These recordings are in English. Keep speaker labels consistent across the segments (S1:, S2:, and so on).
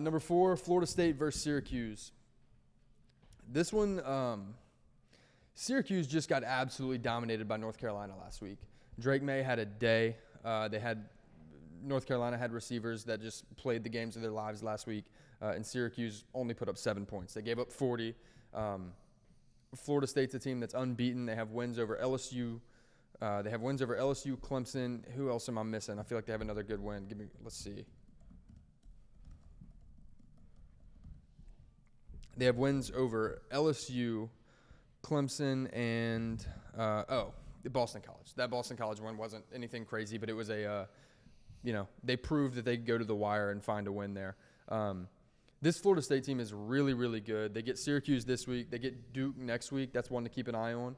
S1: Number 4, Florida State versus Syracuse. This one, Syracuse just got absolutely dominated by North Carolina last week. Drake May had a day. North Carolina had receivers that just played the games of their lives last week, and Syracuse only put up 7 points. They gave up 40. Florida State's a team that's unbeaten. They have wins over LSU. Clemson. Who else am I missing? I feel like they have another good win. Let's see. They have wins over LSU, Clemson, and Boston College. That Boston College one wasn't anything crazy, but it was they proved that they could go to the wire and find a win there. This Florida State team is really, really good. They get Syracuse this week. They get Duke next week. That's one to keep an eye on.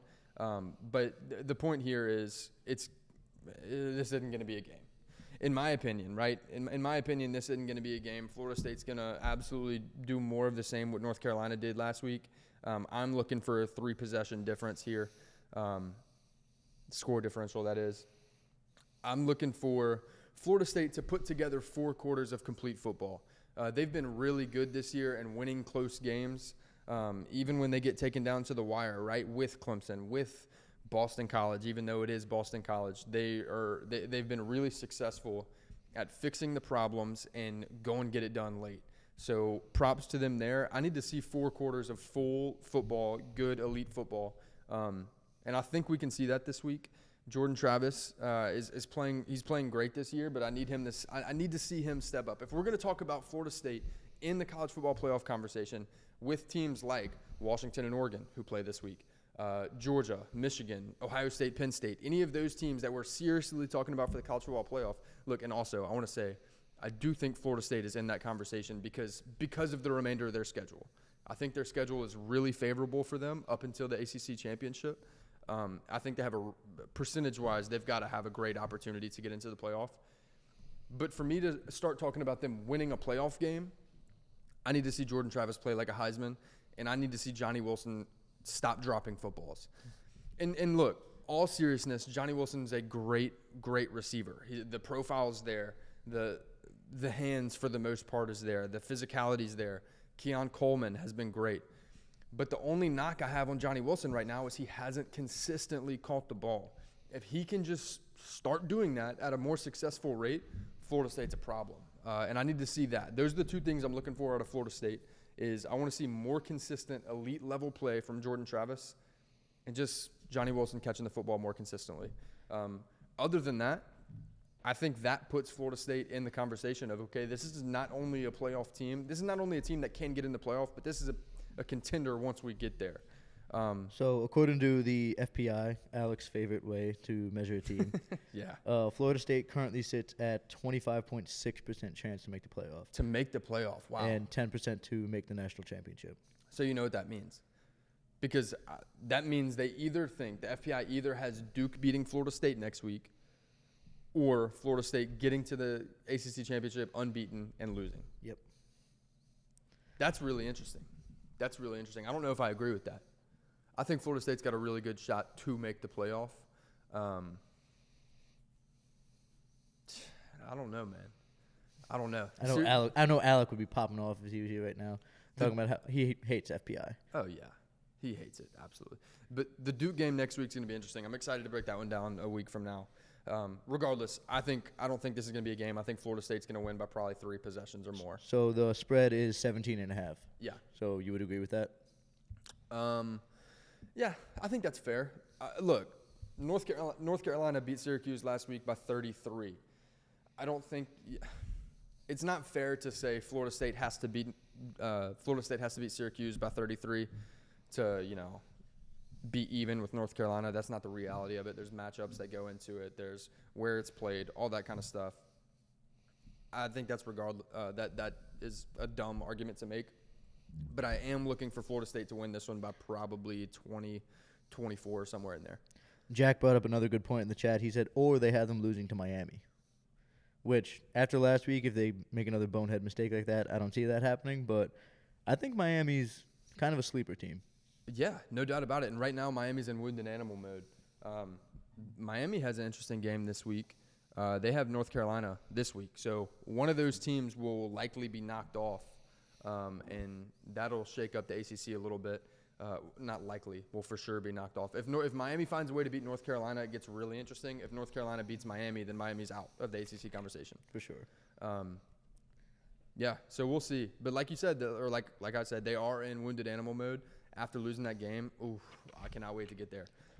S1: But the point here is this isn't going to be a game. In my opinion, right? In my opinion, this isn't going to be a game. Florida State's going to absolutely do more of the same what North Carolina did last week. I'm looking for a 3-possession difference here. Score differential, that is. I'm looking for Florida State to put together 4 quarters of complete football. They've been really good this year and winning close games, even when they get taken down to the wire, right, with Clemson, with Boston College. Even though it is Boston College, they've been really successful at fixing the problems and go and get it done late. So props to them there. I need to see 4 quarters of full football, good elite football, and I think we can see that this week. Jordan Travis is playing. He's playing great this year, but I need to see him step up. If we're going to talk about Florida State in the college football playoff conversation with teams like Washington and Oregon, who play this week, Georgia, Michigan, Ohio State, Penn State, any of those teams that we're seriously talking about for the college football playoff. Look, and also I want to say I do think Florida State is in that conversation because of the remainder of their schedule. I think their schedule is really favorable for them up until the ACC championship. I think they have percentage-wise, they've got to have a great opportunity to get into the playoff. But for me to start talking about them winning a playoff game, I need to see Jordan Travis play like a Heisman, and I need to see Johnny Wilson stop dropping footballs. And look, all seriousness, Johnny Wilson's a great, great receiver. The profile's there. The hands, for the most part, is there. The physicality's there. Keon Coleman has been great. But the only knock I have on Johnny Wilson right now is he hasn't consistently caught the ball. If he can just start doing that at a more successful rate, Florida State's a problem. And I need to see that. Those are the 2 things I'm looking for out of Florida State is I want to see more consistent elite level play from Jordan Travis and just Johnny Wilson catching the football more consistently. Other than that, I think that puts Florida State in the conversation of, okay, this is not only a playoff team. This is not only a team that can get in the playoff, but this is a contender once we get there.
S2: So according to the FPI, Alex's favorite way to measure a team, Florida State currently sits at 25.6% chance to make the playoff.
S1: To make the playoff, wow.
S2: And 10% to make the national championship.
S1: So you know what that means. Because that means they either think, the FPI either has Duke beating Florida State next week or Florida State getting to the ACC championship unbeaten and losing.
S2: Yep.
S1: That's really interesting. I don't know if I agree with that. I think Florida State's got a really good shot to make the playoff. I don't know, man. I don't know.
S2: I know Alec would be popping off if he was here right now, talking about how he hates FPI.
S1: Oh, yeah. He hates it, absolutely. But the Duke game next week is going to be interesting. I'm excited to break that one down a week from now. Regardless, I don't think this is going to be a game. I think Florida State's going to win by probably 3 possessions or more.
S2: So the spread is 17.5.
S1: Yeah.
S2: So you would agree with that?
S1: Yeah, I think that's fair. Look, North Carolina beat Syracuse last week by 33. I don't think it's not fair to say Florida State has to beat Syracuse by 33 to be even with North Carolina. That's not the reality of it. There's matchups that go into it. There's where it's played, all that kind of stuff. I think that's that is a dumb argument to make. But I am looking for Florida State to win this one by probably 20, 24, somewhere in there.
S2: Jack brought up another good point in the chat. He said, or they have them losing to Miami. Which, after last week, if they make another bonehead mistake like that, I don't see that happening. But I think Miami's kind of a sleeper team.
S1: Yeah, no doubt about it. And right now, Miami's in wounded animal mode. Miami has an interesting game this week. They have North Carolina this week. So one of those teams will likely be knocked off, and that'll shake up the ACC a little bit. Not likely, will for sure be knocked off. If Miami finds a way to beat North Carolina, it gets really interesting. If North Carolina beats Miami, then Miami's out of the ACC conversation.
S2: For sure.
S1: Yeah, so we'll see. But like you said, or like I said, they are in wounded animal mode after losing that game. Ooh, I cannot wait to get there.